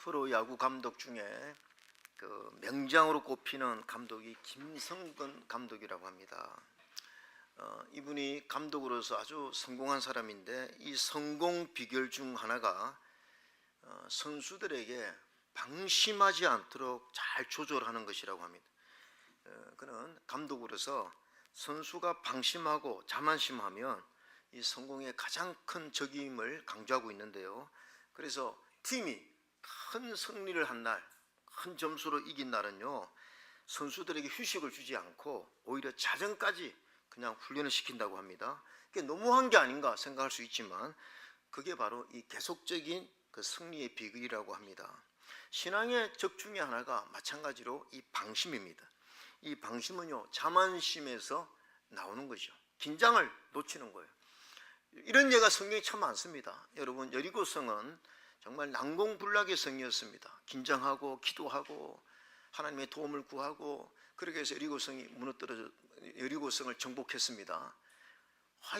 프로야구 감독 중에 그 명장으로 꼽히는 감독이 김성근 감독이라고 합니다. 이분이 감독으로서 아주 성공한 사람인데 이 성공 비결 중 하나가 선수들에게 방심하지 않도록 잘 조절하는 것이라고 합니다. 그는 감독으로서 선수가 방심하고 자만심하면 이 성공의 가장 큰 적임을 강조하고 있는데요. 그래서 팀이 큰 승리를 한 날, 큰 점수로 이긴 날은요, 선수들에게 휴식을 주지 않고 오히려 자정까지 그냥 훈련을 시킨다고 합니다. 그게 너무한 게 아닌가 생각할 수 있지만 그게 바로 이 계속적인 그 승리의 비결이라고 합니다. 신앙의 적 중에 하나가 마찬가지로 이 방심입니다. 이 방심은요, 자만심에서 나오는 거죠. 긴장을 놓치는 거예요. 이런 예가 성경에 참 많습니다. 여러분, 여리고성은 정말 난공불락의 성이었습니다. 긴장하고 기도하고 하나님의 도움을 구하고 그렇게 해서 여리고성이 무너뜨려져 여리고성을 정복했습니다.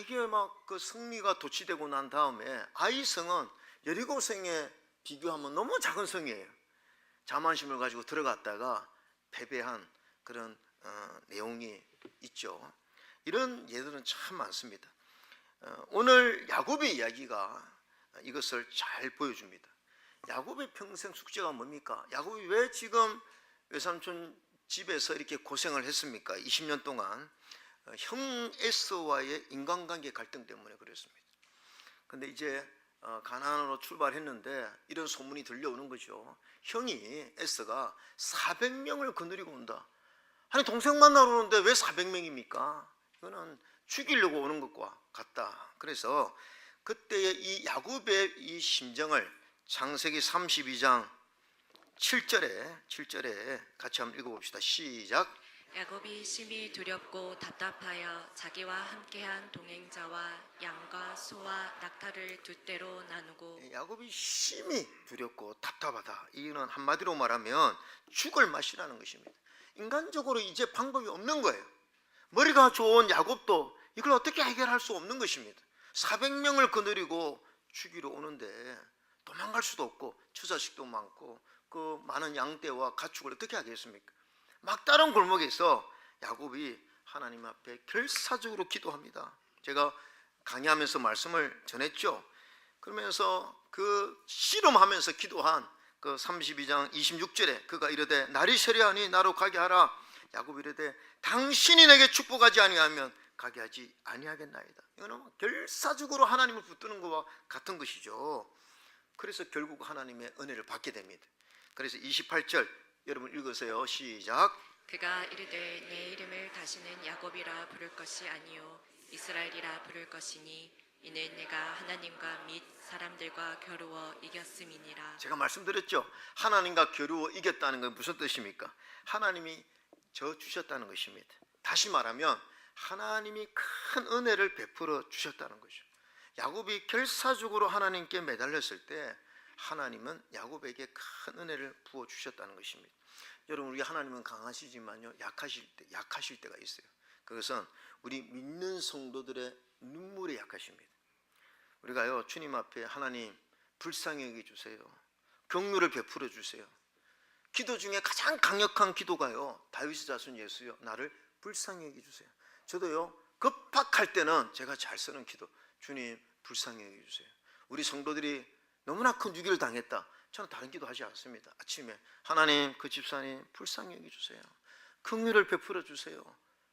이게 막 그 승리가 도취되고 난 다음에 아이성은 여리고성에 비교하면 너무 작은 성이에요. 자만심을 가지고 들어갔다가 패배한 그런 내용이 있죠. 이런 예들은 참 많습니다. 오늘 야곱의 이야기가 이것을 잘 보여줍니다. 야곱의 평생 숙제가 뭡니까? 야곱이 왜 지금 외삼촌 집에서 이렇게 고생을 했습니까? 20년 동안 형 에서와의 인간관계 갈등 때문에 그랬습니다. 근데 이제 가나안으로 출발했는데 이런 소문이 들려오는 거죠. 형이 에서가 400명을 거느리고 온다. 아니, 동생 만나러 오는데 왜 400명입니까? 이거는 죽이려고 오는 것과 같다. 그래서 그때의 이 야곱의 이 심정을 창세기 32장 7절에 같이 한번 읽어봅시다. 시작. 야곱이 심히 두렵고 답답하여 자기와 함께한 동행자와 양과 소와 낙타를 두 떼로 나누고. 야곱이 심히 두렵고 답답하다. 이는 한마디로 말하면 죽을 맛이라는 것입니다. 인간적으로 이제 방법이 없는 거예요. 머리가 좋은 야곱도 이걸 어떻게 해결할 수 없는 것입니다. 400명을 거느리고 죽이러 오는데 도망갈 수도 없고 처자식도 많고 그 많은 양떼와 가축을 어떻게 하겠습니까? 막다른 골목에서 야곱이 하나님 앞에 결사적으로 기도합니다. 제가 강의하면서 말씀을 전했죠. 그러면서 그 씨름하면서 기도한 그 32장 26절에 그가 이르되 날이 세려하니 나로 가게 하라. 야곱이 이르되 당신이 내게 축복하지 아니하면 가게 하지 아니하겠나이다. 이거는 결사적으로 하나님을 붙드는 것과 같은 것이죠. 그래서 결국 하나님의 은혜를 받게 됩니다. 그래서 28절 여러분 읽으세요. 시작. 그가 이르되 내 이름을 다시는 야곱이라 부를 것이 아니요 이스라엘이라 부를 것이니 이는 내가 하나님과 및 사람들과 겨루어 이겼음이니라. 제가 말씀드렸죠. 하나님과 겨루어 이겼다는 건 무슨 뜻입니까? 하나님이 저 주셨다는 것입니다. 다시 말하면 하나님이 큰 은혜를 베풀어 주셨다는 거죠. 야곱이 결사적으로 하나님께 매달렸을 때 하나님은 야곱에게 큰 은혜를 부어 주셨다는 것입니다. 여러분, 우리 하나님은 강하시지만요, 약하실 때가 있어요. 그것은 우리 믿는 성도들의 눈물에 약하십니다. 우리가요, 주님 앞에 하나님 불쌍히 여겨 주세요. 긍휼을 베풀어 주세요. 기도 중에 가장 강력한 기도가요, 다윗의 자손 예수여 나를 불쌍히 여겨 주세요. 저도요, 급박할 때는 제가 잘 쓰는 기도, 주님 불쌍히 여겨 주세요. 우리 성도들이 너무나 큰 위기를 당했다. 저는 다른 기도 하지 않습니다. 아침에 하나님 그 집사님 불쌍히 여겨 주세요. 긍휼을 베풀어 주세요.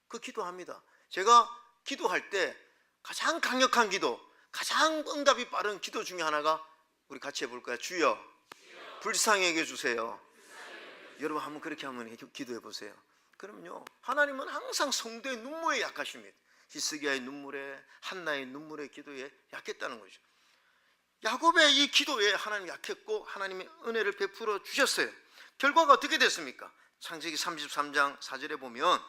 그 기도합니다. 제가 기도할 때 가장 강력한 기도, 가장 응답이 빠른 기도 중에 하나가 우리 같이 해볼까요? 주여 불쌍히 여겨 주세요. 여러분 한번 그렇게 한번 기도해 보세요. 그럼요, 하나님은 항상 성도의 눈물에 약하십니다. 히스기야의 눈물에, 한나의 눈물에, 기도에 약했다는 거죠. 야곱의 이 기도에 하나님 약했고 하나님의 은혜를 베풀어 주셨어요. 결과가 어떻게 됐습니까? 창세기 33장 4절에 보면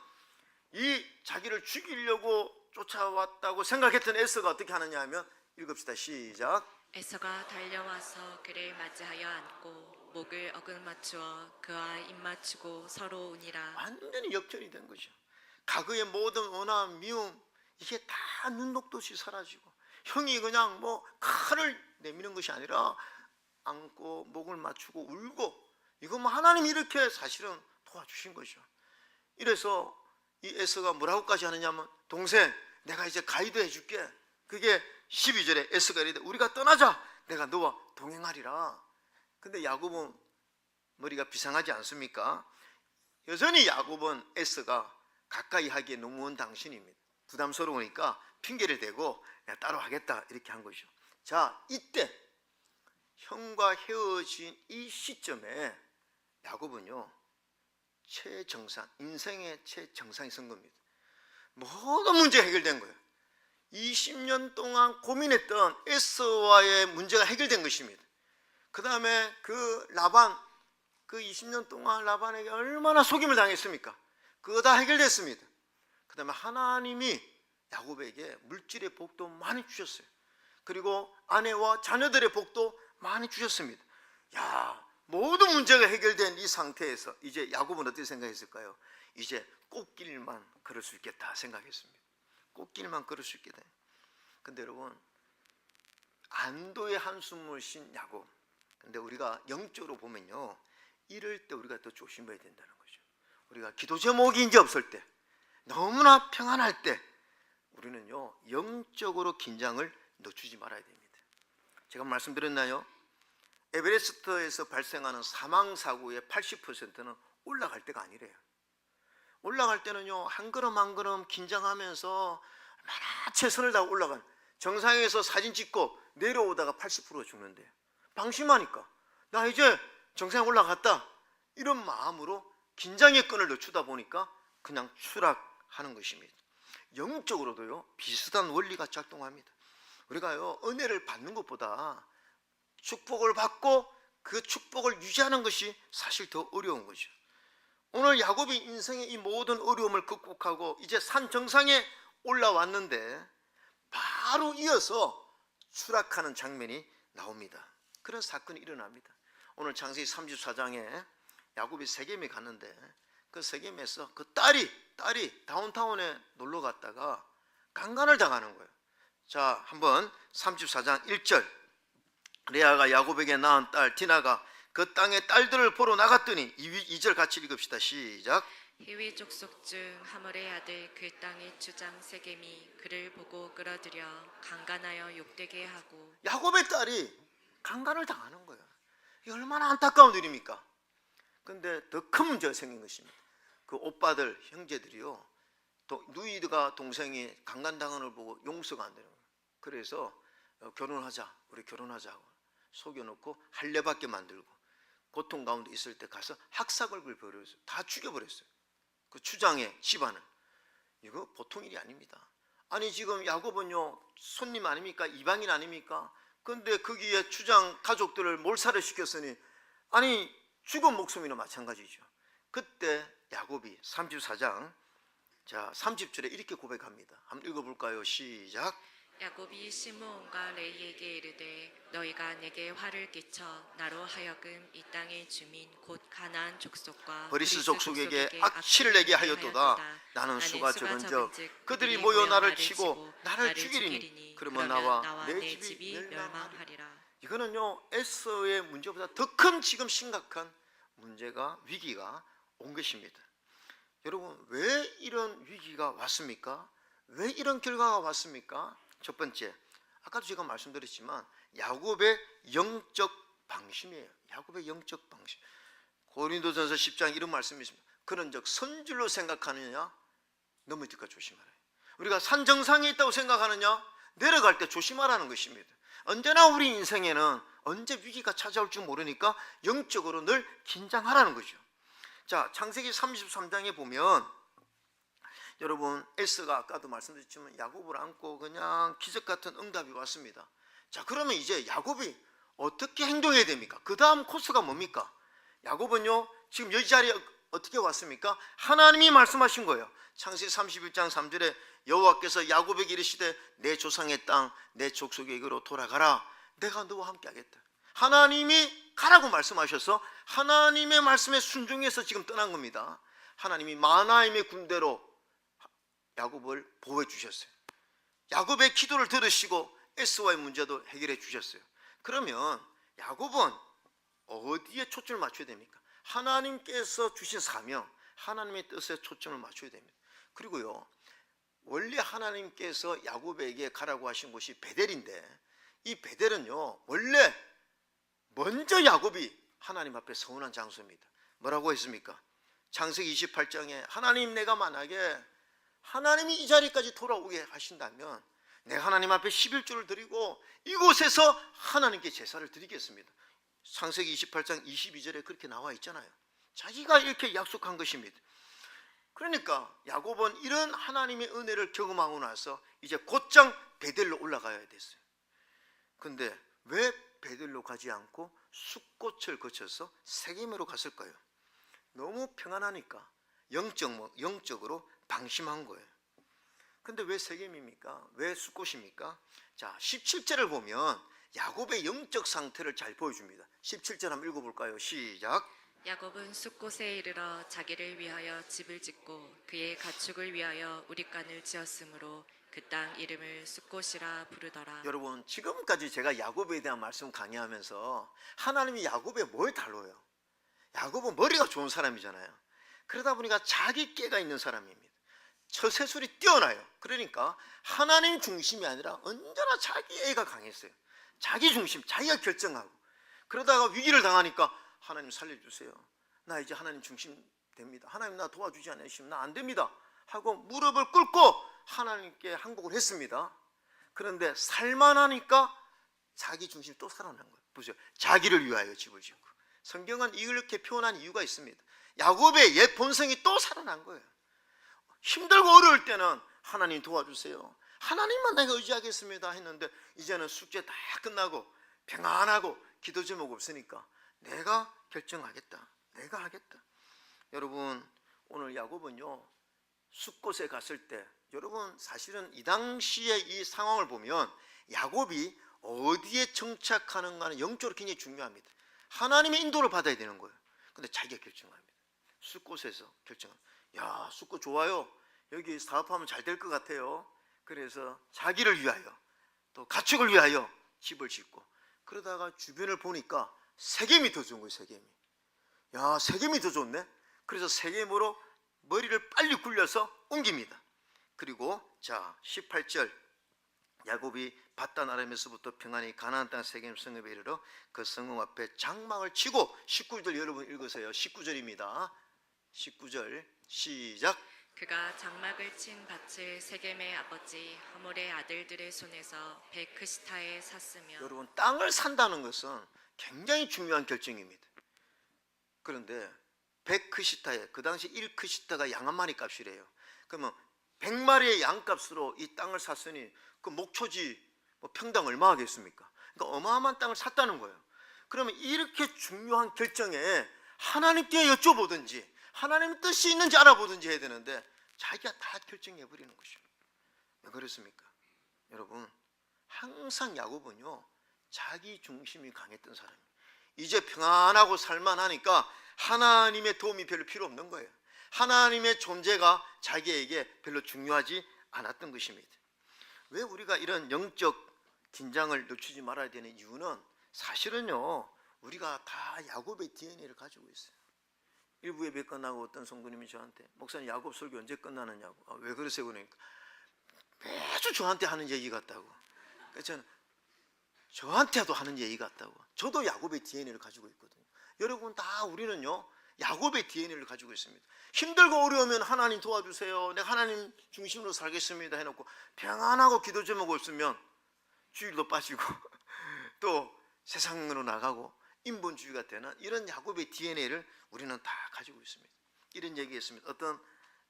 이 자기를 죽이려고 쫓아왔다고 생각했던 에서가 어떻게 하느냐 하면 읽읍시다. 시작. 에서가 달려와서 그를 맞이하여 안고 목을 어긋맞추어 그와 입맞추고 서로 우니라. 완전히 역전이 된 거죠. 과거의 모든 원한, 미움 이게 다 눈 녹듯이 사라지고 형이 그냥 뭐 칼을 내미는 것이 아니라 안고 목을 맞추고 울고, 이거 뭐 하나님이 이렇게 사실은 도와주신 거죠. 이래서 이 에서가 뭐라고까지 하느냐면, 동생 내가 이제 가이드 해줄게. 그게 12절에 에서가 이르되 우리가 떠나자, 내가 너와 동행하리라. 근데 야곱은 머리가 비상하지 않습니까? 여전히 야곱은 에서가 가까이 하기에 너무 먼 당신입니다. 부담스러우니까 핑계를 대고 내가 따로 하겠다 이렇게 한 거죠. 자, 이때 형과 헤어진 이 시점에 야곱은요 최정상, 인생의 최정상이 선 겁니다. 모든 문제가 해결된 거예요. 20년 동안 고민했던 에서와의 문제가 해결된 것입니다. 그 다음에 그 라반, 그 20년 동안 라반에게 얼마나 속임을 당했습니까? 그거 다 해결됐습니다. 그 다음에 하나님이 야곱에게 물질의 복도 많이 주셨어요. 그리고 아내와 자녀들의 복도 많이 주셨습니다. 야, 모든 문제가 해결된 이 상태에서 이제 야곱은 어떻게 생각했을까요? 이제 꽃길만 걸을 수 있겠다 생각했습니다. 꽃길만 걸을 수 있겠다. 근데 여러분, 안도의 한숨을 쉰 야곱. 근데 우리가 영적으로 보면요, 이럴 때 우리가 더 조심해야 된다는 거죠. 우리가 기도 제목이 이제 없을 때, 너무나 평안할 때 우리는요 영적으로 긴장을 늦추지 말아야 됩니다. 제가 말씀드렸나요? 에베레스트에서 발생하는 사망사고의 80%는 올라갈 때가 아니래요. 올라갈 때는요 한 걸음 한 걸음 긴장하면서 얼마나 최선을 다하고 올라간, 정상에서 사진 찍고 내려오다가 80%가 죽는데요. 방심하니까 나 이제 정상에 올라갔다, 이런 마음으로 긴장의 끈을 늦추다 보니까 그냥 추락하는 것입니다. 영적으로도요 비슷한 원리가 작동합니다. 우리가요 은혜를 받는 것보다 축복을 받고 그 축복을 유지하는 것이 사실 더 어려운 거죠. 오늘 야곱이 인생의 이 모든 어려움을 극복하고 이제 산 정상에 올라왔는데 바로 이어서 추락하는 장면이 나옵니다. 그런 사건이 일어납니다. 오늘 창세기 34장에 야곱이 세겜에 갔는데 그 세겜에서 그 딸이 다운타운에 놀러 갔다가 강간을 당하는 거예요. 자, 한번 34장 1절, 레아가 야곱에게 낳은 딸 디나가 그 땅의 딸들을 보러 나갔더니, 2절 같이 읽읍시다. 시작. 히위 족속 중 하몰의 아들 그 땅의 주장 세겜이 그를 보고 끌어들여 강간하여 욕되게 하고. 야곱의 딸이 강간을 당하는 거예요. 이게 얼마나 안타까운 일입니까? 근데 더 큰 문제가 생긴 것입니다. 그 오빠들, 형제들이요, 누이가 동생이 강간당하는 걸 보고 용서가 안 되는 거예요. 그래서 결혼하자, 우리 결혼하자고 속여놓고 할례받게 만들고 고통 가운데 있을 때 가서 학살을 벌였어요. 다 죽여버렸어요. 그 추장의 집안을. 이거 보통 일이 아닙니다. 아니 지금 야곱은요 손님 아닙니까? 이방인 아닙니까? 근데 거기에 추장 가족들을 몰살을 시켰으니 아니 죽은 목숨이나 마찬가지죠. 그때 야곱이 34장 자 30절에 이렇게 고백합니다. 한번 읽어볼까요? 시작. 야곱이 시므온과 레이에게 이르되 너희가 내게 화를 끼쳐 나로 하여금 이 땅의 주민 곧 가나안 족속과 브리스 족속에게 악취를 내게 하였도다. 나는 수가 적은즉 그들이 모여 나를 치고 나를 죽이리니 그러면 나와 내 집이 멸망하리라. 이거는요 에서의 문제보다 더 큰 지금 심각한 문제가, 위기가 온 것입니다. 여러분, 왜 이런 위기가 왔습니까? 왜 이런 결과가 왔습니까? 첫 번째, 아까도 제가 말씀드렸지만 야곱의 영적 방심이에요. 야곱의 영적 방심. 고린도전서 10장 이런 말씀이 있습니다. 그런즉 선줄로 생각하느냐 넘어질까 조심하라. 우리가 산 정상에 있다고 생각하느냐 내려갈 때 조심하라는 것입니다. 언제나 우리 인생에는 언제 위기가 찾아올 줄 모르니까 영적으로 늘 긴장하라는 거죠. 자, 창세기 33장에 보면 여러분 에서가 아까도 말씀드렸지만 야곱을 안고 그냥 기적 같은 응답이 왔습니다. 자, 그러면 이제 야곱이 어떻게 행동해야 됩니까? 그 다음 코스가 뭡니까? 야곱은요 지금 여기 자리에 어떻게 왔습니까? 하나님이 말씀하신 거예요. 창세기 31장 3절에 여호와께서 야곱에게 이르시되 내 조상의 땅 내 족속에게로 돌아가라. 내가 너와 함께 하겠다. 하나님이 가라고 말씀하셔서 하나님의 말씀에 순종해서 지금 떠난 겁니다. 하나님이 마나임의 군대로 야곱을 보호해 주셨어요. 야곱의 기도를 들으시고 에서와의 문제도 해결해 주셨어요. 그러면 야곱은 어디에 초점을 맞춰야 됩니까? 하나님께서 주신 사명, 하나님의 뜻에 초점을 맞춰야 됩니다. 그리고요, 원래 하나님께서 야곱에게 가라고 하신 곳이 베델인데, 이 베델은요 원래 먼저 야곱이 하나님 앞에 서원한 장소입니다. 뭐라고 했습니까? 창세기 28장에 하나님, 내가 만약에 하나님이 이 자리까지 돌아오게 하신다면 내가 하나님 앞에 11조를 드리고 이곳에서 하나님께 제사를 드리겠습니다. 창세기 28장 22절에 그렇게 나와 있잖아요. 자기가 이렇게 약속한 것입니다. 그러니까 야곱은 이런 하나님의 은혜를 경험하고 나서 이제 곧장 베델로 올라가야 됐어요. 근데 왜 베델로 가지 않고 숫꽃을 거쳐서 세겜으로 갔을까요? 너무 평안하니까 영적으로 방심한 거예요. 근데 왜 세겜입니까? 왜 숫꽃입니까? 자, 17절을 보면 야곱의 영적 상태를 잘 보여줍니다. 17절 한번 읽어볼까요? 시작. 야곱은 숫곳에 이르러 자기를 위하여 집을 짓고 그의 가축을 위하여 우릿간을 지었으므로 그 땅 이름을 숫곳이라 부르더라. 여러분, 지금까지 제가 야곱에 대한 말씀 강의하면서 하나님이 야곱에 뭘 다뤄요? 야곱은 머리가 좋은 사람이잖아요. 그러다 보니까 자기 깨가 있는 사람입니다. 처세술이 뛰어나요. 그러니까 하나님 중심이 아니라 언제나 자기 애가 강했어요. 자기 중심, 자기가 결정하고. 그러다가 위기를 당하니까 하나님 살려주세요. 나 이제 하나님 중심 됩니다. 하나님 나 도와주지 않으시면 나 안 됩니다. 하고 무릎을 꿇고 하나님께 항복을 했습니다. 그런데 살만하니까 자기 중심이 또 살아난 거예요. 보세요. 자기를 위하여 집을 짓고. 성경은 이렇게 표현한 이유가 있습니다. 야곱의 옛 본성이 또 살아난 거예요. 힘들고 어려울 때는 하나님 도와주세요. 하나님만 내가 의지하겠습니다 했는데 이제는 숙제 다 끝나고 평안하고 기도 제목 없으니까 내가 결정하겠다. 내가 하겠다. 여러분, 오늘 야곱은요 숫곳에 갔을 때, 여러분 사실은 이 당시의 이 상황을 보면 야곱이 어디에 정착하는가는 영적으로 굉장히 중요합니다. 하나님의 인도를 받아야 되는 거예요. 근데 자기가 결정합니다. 숫곳에서 결정합니다. 야, 숫곳 좋아요. 여기 사업하면 잘 될 것 같아요. 그래서 자기를 위하여 또 가축을 위하여 집을 짓고, 그러다가 주변을 보니까 세겜이 더 좋은 거예요. 세겜이. 야, 세겜이 더 좋네. 그래서 세겜으로 머리를 빨리 굴려서 옮깁니다. 그리고 자 18절, 야곱이 바단 아람에서부터 평안히 가나안 땅 세겜 성읍에 이르러 그 성읍 앞에 장막을 치고, 19절 여러분 읽으세요. 19절입니다. 19절 시작. 그가 장막을 친 밭을 세겜의 아버지 하몰의 아들들의 손에서 베크시타에 샀으며. 여러분, 땅을 산다는 것은 굉장히 중요한 결정입니다. 그런데 베크시타에, 그 당시 1크시타가 양 한 마리 값이래요. 그러면 100마리의 양값으로 이 땅을 샀으니 그 목초지 평당 얼마 하겠습니까? 그러니까 어마어마한 땅을 샀다는 거예요. 그러면 이렇게 중요한 결정에 하나님께 여쭤보든지 하나님 뜻이 있는지 알아보든지 해야 되는데 자기가 다 결정해 버리는 것입니다. 왜 그렇습니까? 여러분, 항상 야곱은요 자기 중심이 강했던 사람이에요. 이제 평안하고 살만하니까 하나님의 도움이 별로 필요 없는 거예요. 하나님의 존재가 자기에게 별로 중요하지 않았던 것입니다. 왜 우리가 이런 영적 긴장을 늦추지 말아야 되는 이유는 사실은요 우리가 다 야곱의 DNA를 가지고 있어요. 일부 예배 끝나고 어떤 성도님이 저한테, 목사님 야곱 설교 언제 끝나느냐고. 왜 그러세요? 그러니까 매주 저한테 하는 얘기 같다고. 그래서 저는 저한테도 하는 얘기 같다고. 저도 야곱의 DNA를 가지고 있거든요. 여러분 다 우리는요 야곱의 DNA를 가지고 있습니다. 힘들고 어려우면 하나님 도와주세요, 내가 하나님 중심으로 살겠습니다 해놓고 평안하고 기도 제목 없으면 주일도 빠지고 또 세상으로 나가고 인본주의가 되는 이런 야곱의 DNA를 우리는 다 가지고 있습니다. 이런 얘기했습니다. 어떤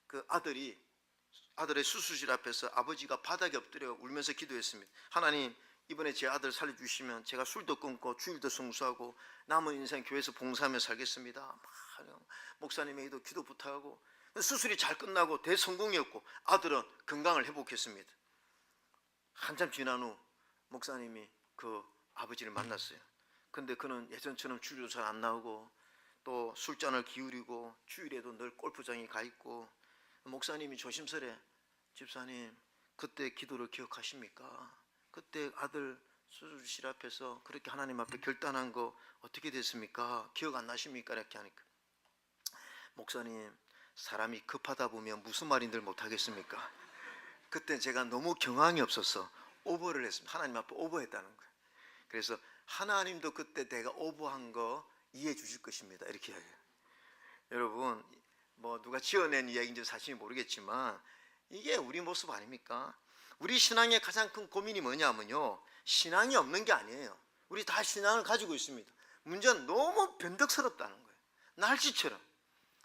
그 아들의 수술실 앞에서 아버지가 바닥에 엎드려 울면서 기도했습니다. 하나님, 이번에 제 아들 살려주시면 제가 술도 끊고 주일도 성수하고 남은 인생 교회에서 봉사하며 살겠습니다. 목사님에게도 기도 부탁하고, 수술이 잘 끝나고 대성공이었고 아들은 건강을 회복했습니다. 한참 지난 후 목사님이 그 아버지를 만났어요. 근데 그는 예전처럼 주일도 잘 안 나오고 또 술잔을 기울이고 주일에도 늘 골프장에 가 있고, 목사님이 조심스레, 집사님 그때 기도를 기억하십니까? 그때 아들 수술실 앞에서 그렇게 하나님 앞에 결단한 거 어떻게 됐습니까? 기억 안 나십니까? 이렇게 하니까 목사님, 사람이 급하다 보면 무슨 말인들 못하겠습니까? 그때 제가 너무 경황이 없어서 오버를 했습니다. 하나님 앞에 오버했다는 거예요. 그래서 하나님도 그때 내가 오버한 거 이해해 주실 것입니다. 이렇게 이야기해요. 여러분, 뭐 누가 지어낸 이야기인지 사실은 모르겠지만 이게 우리 모습 아닙니까? 우리 신앙의 가장 큰 고민이 뭐냐면요, 신앙이 없는 게 아니에요. 우리 다 신앙을 가지고 있습니다. 문제는 너무 변덕스럽다는 거예요. 날씨처럼,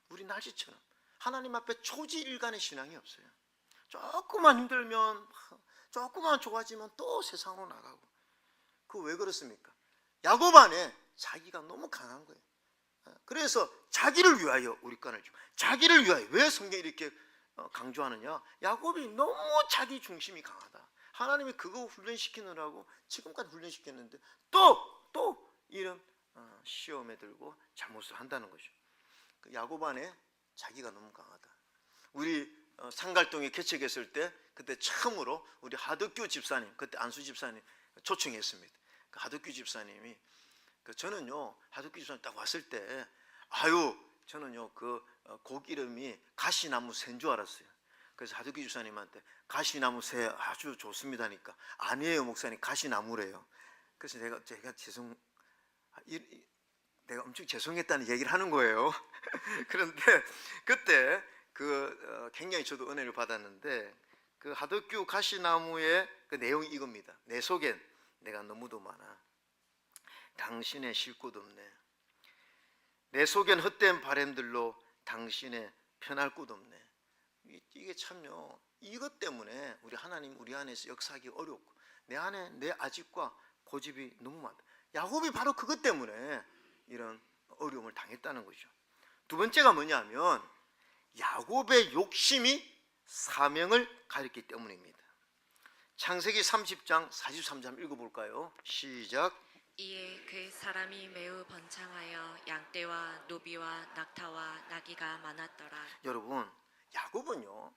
우리 날씨처럼 하나님 앞에 초지일간의 신앙이 없어요. 조금만 힘들면, 조금만 좋아지면 또 세상으로 나가고. 그거 왜 그렇습니까? 야곱 안에 자기가 너무 강한 거예요. 그래서 자기를 위하여 우리 간을 좀, 자기를 위하여. 왜 성경이 이렇게 강조하느냐? 야곱이 너무 자기 중심이 강하다. 하나님이 그거 훈련시키느라고 지금까지 훈련시켰는데 또 이런 시험에 들고 잘못을 한다는 거죠. 그 야곱 안에 자기가 너무 강하다. 우리 상갈동에 개척했을 때 그때 처음으로 우리 하덕규 집사님, 그때 안수 집사님 초청했습니다. 그 하덕규 집사님이 저는요, 하덕규 집사님 딱 왔을 때 저는요 그 곡 이름이 가시나무 새인 줄 알았어요. 그래서 하덕규 집사님한테 가시나무 새 아주 좋습니다니까, 아니에요 목사님, 가시나무래요. 그래서 제가 내가 엄청 죄송했다는 얘기를 하는 거예요. 그런데 그때 굉장히 저도 은혜를 받았는데 그 하덕규 가시나무의 그 내용이 이겁니다. 내 속엔 내가 너무도 많아. 당신의 쉴 곳 없네. 내 속엔 헛된 바람들로 당신의 편할 곳 없네. 이게 참요, 이것 때문에 우리 하나님 우리 안에서 역사하기 어렵고 내 안에 내 아집과 고집이 너무 많다. 야곱이 바로 그것 때문에 이런 어려움을 당했다는 거죠. 두 번째가 뭐냐면 야곱의 욕심이 사명을 가렸기 때문입니다. 창세기 30장 43절 읽어볼까요? 시작. 이에 그 사람이 매우 번창하여 양떼와 노비와 낙타와 나귀가 많았더라. 여러분, 야곱은요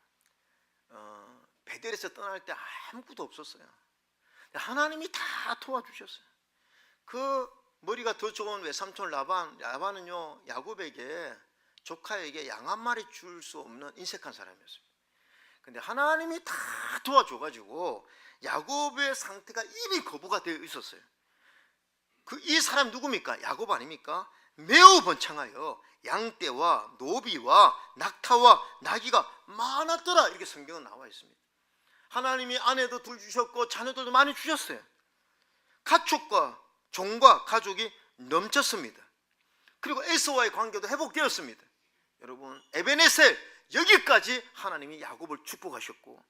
베델에서 떠날 때 아무것도 없었어요. 하나님이 다 도와주셨어요. 그 머리가 더 좋은 외삼촌 라반은요 야곱에게, 조카에게 양 한 마리 줄 수 없는 인색한 사람이었습니다. 근데 하나님이 다 도와줘가지고 야곱의 상태가 이미 거부가 되어 있었어요. 이 사람 누굽니까? 야곱 아닙니까? 매우 번창하여 양떼와 노비와 낙타와 나귀가 많았더라, 이렇게 성경은 나와 있습니다. 하나님이 아내도 둘 주셨고 자녀들도 많이 주셨어요. 가축과 종과 가족이 넘쳤습니다. 그리고 에서와의 관계도 회복되었습니다. 여러분, 에베네셀, 여기까지 하나님이 야곱을 축복하셨고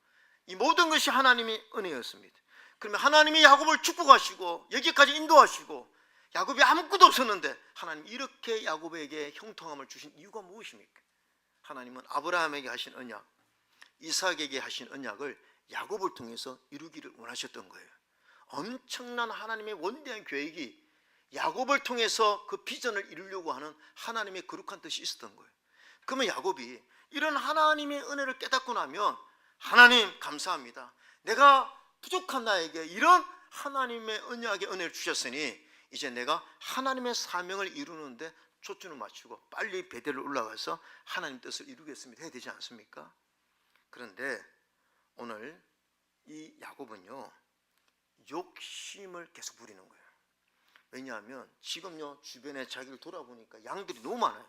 이 모든 것이 하나님의 은혜였습니다. 그러면 하나님이 야곱을 축복하시고 여기까지 인도하시고 야곱이 아무것도 없었는데 하나님 이렇게 야곱에게 형통함을 주신 이유가 무엇입니까? 하나님은 아브라함에게 하신 언약, 이삭에게 하신 언약을 야곱을 통해서 이루기를 원하셨던 거예요. 엄청난 하나님의 원대한 계획이 야곱을 통해서 그 비전을 이루려고 하는 하나님의 거룩한 뜻이 있었던 거예요. 그러면 야곱이 이런 하나님의 은혜를 깨닫고 나면, 하나님 감사합니다, 내가 부족한 나에게 이런 하나님의 언약의 은혜를 주셨으니 이제 내가 하나님의 사명을 이루는데 초점을 맞추고 빨리 베델로 올라가서 하나님 뜻을 이루겠습니다 해야 되지 않습니까? 그런데 오늘 이 야곱은요 욕심을 계속 부리는 거예요. 왜냐하면 지금요 주변에 자기를 돌아보니까 양들이 너무 많아요.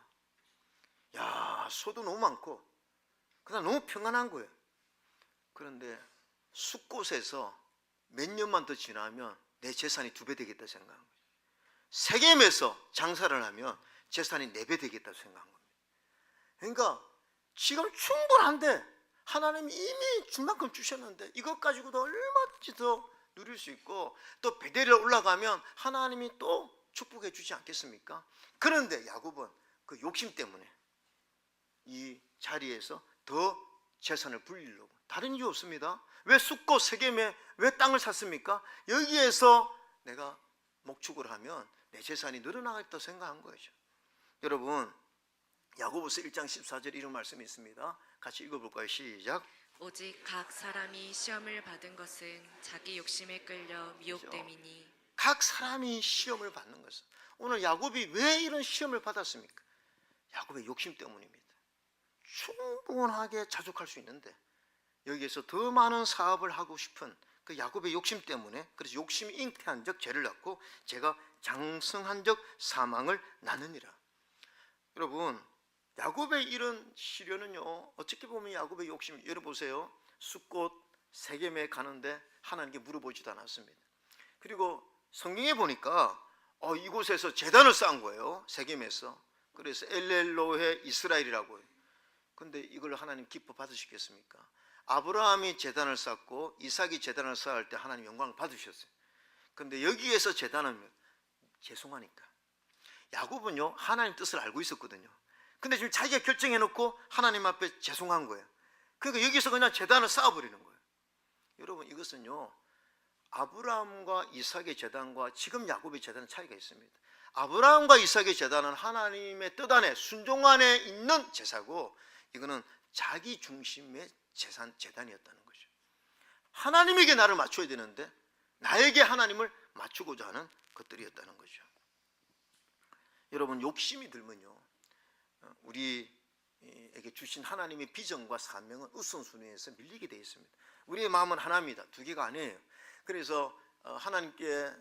야, 소도 너무 많고 그다음 너무 평안한 거예요. 그런데 숫곳에서 몇 년만 더 지나면 내 재산이 2배 되겠다 생각한 거예요. 세겜에서 장사를 하면 재산이 4배 되겠다 생각한 겁니다. 그러니까 지금 충분한데 하나님이 이미 준 만큼 주셨는데 이것 가지고도 얼마든지 더 누릴 수 있고 또 베델에 올라가면 하나님이 또 축복해 주지 않겠습니까? 그런데 야곱은 그 욕심 때문에 이 자리에서 더 재산을 불리려고, 다른 이유 없습니다. 왜 숫곳 세겜에 왜 땅을 샀습니까? 여기에서 내가 목축을 하면 내 재산이 늘어나겠다 생각한 거죠. 여러분, 야고보서 1장 14절 이런 말씀이 있습니다. 같이 읽어볼까요? 시작. 오직 각 사람이 시험을 받은 것은 자기 욕심에 끌려 미혹됨이니 각 사람이 시험을 받는 것은, 오늘 야곱이 왜 이런 시험을 받았습니까? 야곱의 욕심 때문입니다. 충분하게 자족할 수 있는데 여기에서 더 많은 사업을 하고 싶은 그 야곱의 욕심 때문에, 그래서 욕심이 잉태한 적 죄를 낳고 제가 장성한 적 사망을 낳느니라. 여러분, 야곱의 이런 시련은요, 어떻게 보면 야곱의 욕심, 열어보세요. 숫꽃 세겜에 가는데 하나님께 물어보지도 않았습니다. 그리고 성경에 보니까 이곳에서 제단을 쌓은 거예요, 세겜에서. 그래서 엘렐로헤 이스라엘이라고 해요. 근데 이걸 하나님 기뻐 받으시겠습니까? 아브라함이 제단을 쌓고 이삭이 제단을 쌓을 때 하나님 영광을 받으셨어요. 근데 여기에서 제단은 죄송하니까. 야곱은요, 하나님 뜻을 알고 있었거든요. 근데 지금 자기가 결정해놓고 하나님 앞에 죄송한 거예요. 그러니까 여기서 그냥 제단을 쌓아버리는 거예요. 여러분, 이것은요, 아브라함과 이삭의 제단과 지금 야곱의 제단은 차이가 있습니다. 아브라함과 이삭의 제단은 하나님의 뜻 안에, 순종 안에 있는 제사고, 이거는 자기 중심의 제단이었다는 거죠. 하나님에게 나를 맞춰야 되는데 나에게 하나님을 맞추고자 하는 것들이었다는 거죠. 여러분, 욕심이 들면요, 우리에게 주신 하나님의 비전과 사명은 우선순위에서 밀리게 되어 있습니다. 우리의 마음은 하나입니다. 두 개가 아니에요. 그래서 하나님께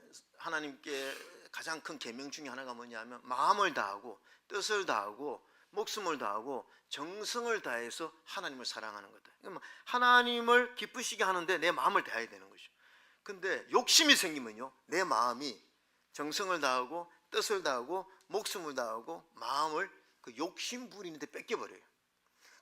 가장 큰 계명 중에 하나가 뭐냐면, 마음을 다하고 뜻을 다하고 목숨을 다하고 정성을 다해서 하나님을 사랑하는 거다. 그러니까 하나님을 기쁘시게 하는데 내 마음을 다해야 되는 거죠. 근데 욕심이 생기면요, 내 마음이 정성을 다하고 뜻을 다하고 목숨을 다하고 마음을 그 욕심 부리는데 뺏겨버려요.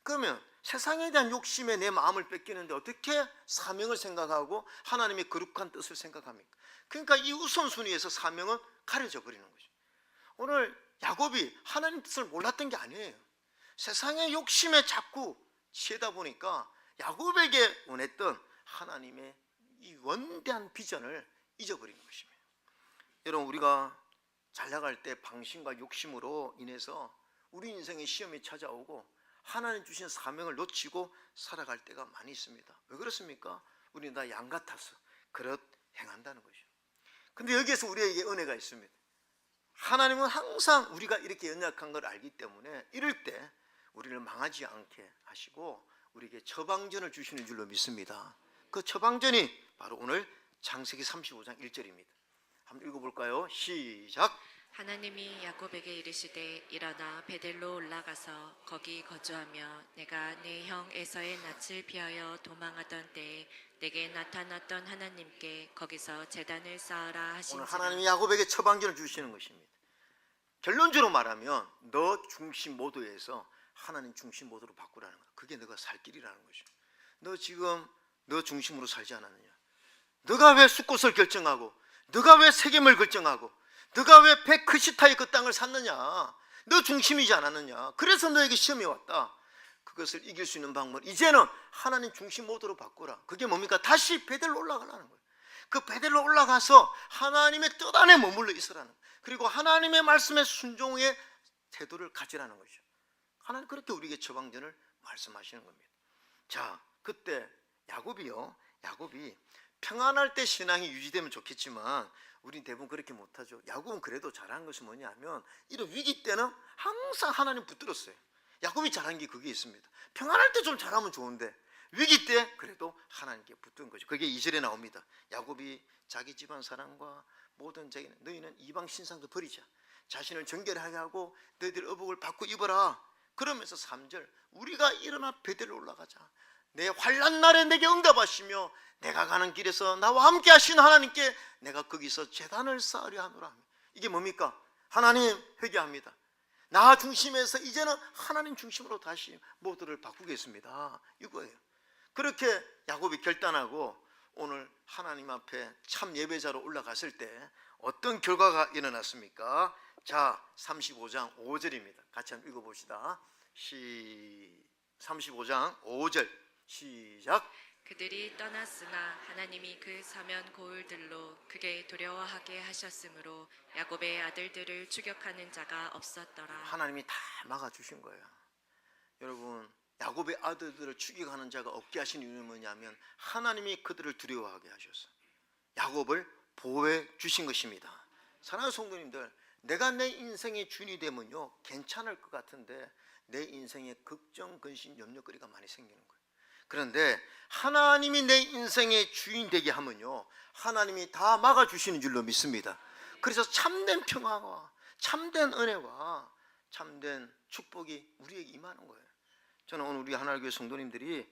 그러면 세상에 대한 욕심에 내 마음을 뺏기는데 어떻게 사명을 생각하고 하나님의 거룩한 뜻을 생각합니까? 그러니까 이 우선순위에서 사명은 가려져 버리는 거죠. 오늘 야곱이 하나님 뜻을 몰랐던 게 아니에요. 세상의 욕심에 자꾸 취하다 보니까 야곱에게 원했던 하나님의 이 원대한 비전을 잊어버린 것입니다. 여러분, 우리가 잘 나갈 때 방심과 욕심으로 인해서 우리 인생에 시험이 찾아오고 하나님 주신 사명을 놓치고 살아갈 때가 많이 있습니다. 왜 그렇습니까? 우리는 다 양 같아서 그렇 행한다는 거죠. 근데 여기에서 우리에게 은혜가 있습니다. 하나님은 항상 우리가 이렇게 연약한 걸 알기 때문에 이럴 때 우리를 망하지 않게 하시고 우리에게 처방전을 주시는 줄로 믿습니다. 그 처방전이 바로 오늘 창세기 35장 1절입니다. 한번 읽어볼까요? 시작. 하나님이 야곱에게 이르시되 일어나 베델로 올라가서 거기 거주하며 내가 내 형 에서의 낯을 피하여 도망하던 때에 내게 나타났던 하나님께 거기서 제단을 쌓으라 하신지라. 오늘 하나님이 야곱에게 처방전을 주시는 것입니다. 결론적으로 말하면 너 중심 모드에서 하나님 중심 모드로 바꾸라는 거야. 그게 너가 살 길이라는 거죠. 너 지금 너 중심으로 살지 않았느냐? 너가 왜 숫곳을 결정하고, 너가 왜 세겜을 결정하고, 너가 왜 베크시타의 그 땅을 샀느냐? 너 중심이지 않았느냐? 그래서 너에게 시험이 왔다. 그것을 이길 수 있는 방법, 이제는 하나님 중심 모드로 바꾸라. 그게 뭡니까? 다시 베델로 올라가라는 거예요. 그 베델로 올라가서 하나님의 뜻 안에 머물러 있으라는 거예요. 그리고 하나님의 말씀에 순종의 태도를 가지라는 거죠. 하나님 그렇게 우리에게 처방전을 말씀하시는 겁니다. 자, 그때 야곱이 평안할 때 신앙이 유지되면 좋겠지만 우린 대부분 그렇게 못하죠. 야곱은 그래도 잘한 것이 뭐냐면 이런 위기 때는 항상 하나님 붙들었어요. 야곱이 잘한 게 그게 있습니다. 평안할 때 좀 잘하면 좋은데 위기 때 그래도 하나님께 붙든 거죠. 그게 2절에 나옵니다. 야곱이 자기 집안 사람과 모든 자기는 너희는 이방 신상도 버리자. 자신을 정결하게 하고 너희들 의복을 받고 입어라. 그러면서 3절 우리가 일어나 베델로 올라가자. 내 환난 날에 내게 응답하시며 내가 가는 길에서 나와 함께 하신 하나님께 내가 거기서 제단을 쌓으려 하노라. 이게 뭡니까? 하나님 회개합니다. 나 중심에서 이제는 하나님 중심으로 다시 모두를 바꾸겠습니다. 이거예요. 그렇게 야곱이 결단하고 오늘 하나님 앞에 참 예배자로 올라갔을 때 어떤 결과가 일어났습니까? 자, 35장 5절입니다. 같이 한번 읽어봅시다. 35장 5절 시작. 그들이 떠났으나 하나님이 그 사면 고을들로 크게 두려워하게 하셨으므로 야곱의 아들들을 추격하는 자가 없었더라. 하나님이 다 막아주신 거예요. 여러분, 야곱의 아들들을 죽이고하는 자가 없게 하신 이유는 뭐냐면 하나님이 그들을 두려워하게 하셔서 야곱을 보호해 주신 것입니다. 사랑하는 성도님들, 내가 내 인생의 주인이 되면요 괜찮을 것 같은데 내 인생에 걱정, 근심, 염려거리가 많이 생기는 거예요. 그런데 하나님이 내 인생의 주인 되게 하면요 하나님이 다 막아주시는 줄로 믿습니다. 그래서 참된 평화와 참된 은혜와 참된 축복이 우리에게 임하는 거예요. 저는 오늘 우리 하나님교회 성도님들이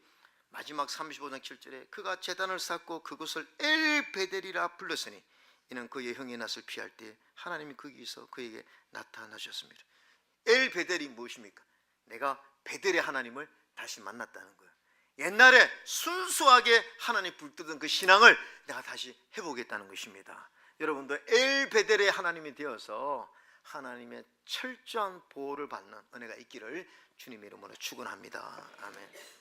마지막 35장 7절에 그가 제단을 쌓고 그곳을 엘베델이라 불렀으니 이는 그의 형의 낯을 피할 때 하나님이 거기서 그에게 나타나셨습니다. 엘베델이 무엇입니까? 내가 베델의 하나님을 다시 만났다는 거예요. 옛날에 순수하게 하나님 불뜨던 그 신앙을 내가 다시 해보겠다는 것입니다. 여러분도 엘베델의 하나님이 되어서 하나님의 철저한 보호를 받는 은혜가 있기를 주님의 이름으로 축원합니다. 아멘.